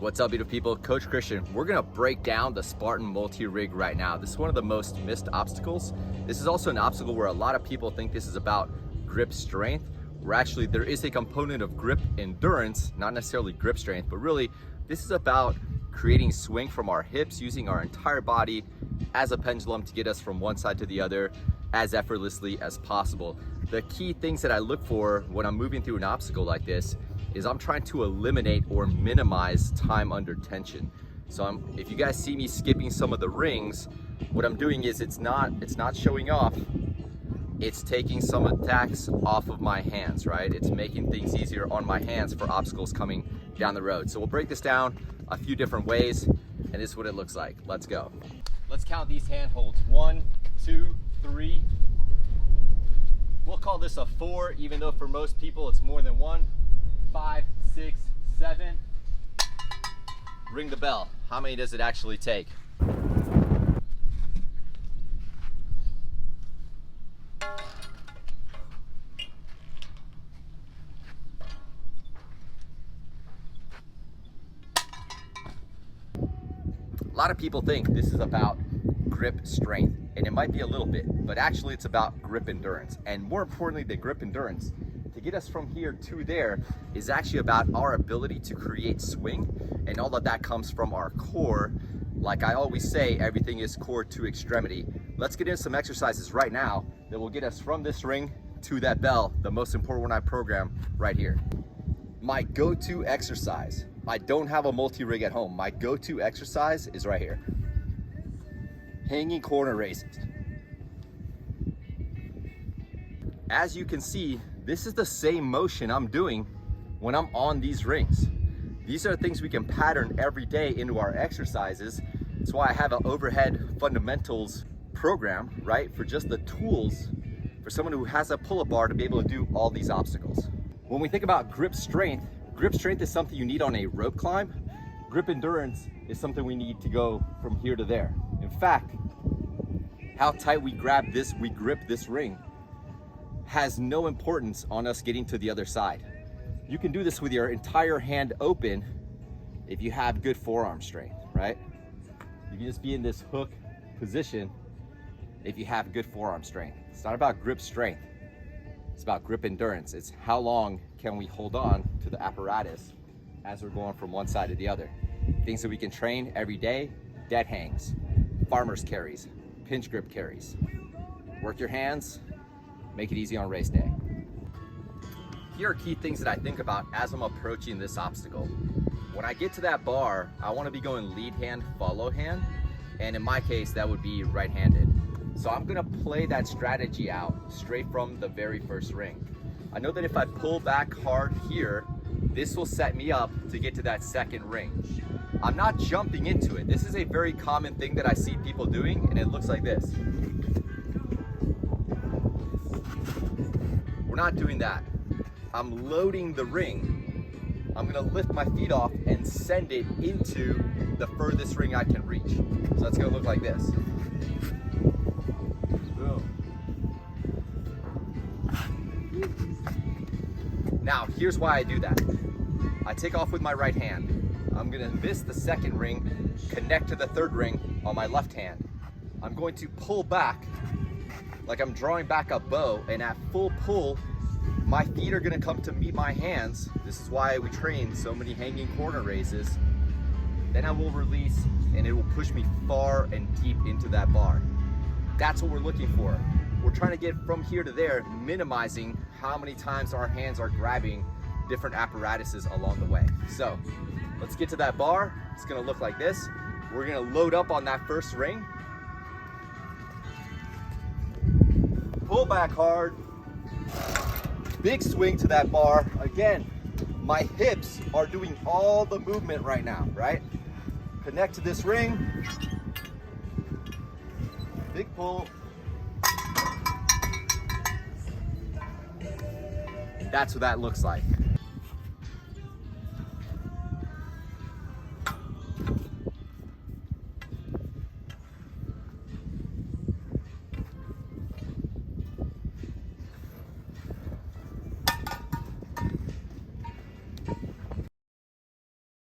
What's up, beautiful people? Coach Christian. We're gonna break down the Spartan multi-rig right now. This is one of the most missed obstacles. This is also an obstacle where a lot of people think this is about grip strength, where actually there is a component of grip endurance, not necessarily grip strength, but really this is about creating swing from our hips, using our entire body as a pendulum to get us from one side to the other as effortlessly as possible. The key things that I look for when I'm moving through an obstacle like this is I'm trying to eliminate or minimize time under tension. So if you guys see me skipping some of the rings, what I'm doing is it's not showing off, it's taking some attacks off of my hands, right? It's making things easier on my hands for obstacles coming down the road. So we'll break this down a few different ways, and this is what it looks like. Let's go. Let's count these handholds. 1, 2, 3. We'll call this a 4, even though for most people it's more than 1. 5, 6, 7. Ring the bell. How many does it actually take? A lot of people think this is about grip strength, and it might be a little bit, but actually it's about grip endurance. And more importantly than grip endurance, to get us from here to there is actually about our ability to create swing, and all of that comes from our core. Like I always say, everything is core to extremity. Let's get into some exercises right now that will get us from this ring to that bell, the most important one I program right here. My go-to exercise, I don't have a multi-rig at home. My go-to exercise is right here. Hanging corner races. As you can see, this is the same motion I'm doing when I'm on these rings. These are things we can pattern every day into our exercises. That's why I have an overhead fundamentals program, right? For just the tools for someone who has a pull-up bar to be able to do all these obstacles. When we think about grip strength is something you need on a rope climb. Grip endurance is something we need to go from here to there. In fact, how tight we grip this ring has no importance on us getting to the other side. You can do this with your entire hand open if you have good forearm strength, right? You can just be in this hook position if you have good forearm strength. It's not about grip strength, it's about grip endurance. It's how long can we hold on to the apparatus as we're going from one side to the other. Things that we can train every day: dead hangs, farmer's carries, pinch grip carries. Work your hands, make it easy on race day. Here are key things that I think about as I'm approaching this obstacle. When I get to that bar, I want to be going lead hand, follow hand, and in my case, that would be right-handed. So I'm gonna play that strategy out straight from the very first ring. I know that if I pull back hard here, this will set me up to get to that second ring. I'm not jumping into it. This is a very common thing that I see people doing, and it looks like this. We're not doing that. I'm loading the ring. I'm gonna lift my feet off and send it into the furthest ring I can reach. So that's gonna look like this. Boom. Now, here's why I do that. I take off with my right hand. I'm gonna miss the second ring, connect to the third ring on my left hand. I'm going to pull back like I'm drawing back a bow, and at full pull, my feet are gonna come to meet my hands. This is why we train so many hanging corner races. Then I will release, and it will push me far and deep into that bar. That's what we're looking for. We're trying to get from here to there, minimizing how many times our hands are grabbing different apparatuses along the way. So let's get to that bar. It's gonna look like this. We're gonna load up on that first ring. Pull back hard. Big swing to that bar. Again, my hips are doing all the movement right now, right? Connect to this ring. Big pull. That's what that looks like.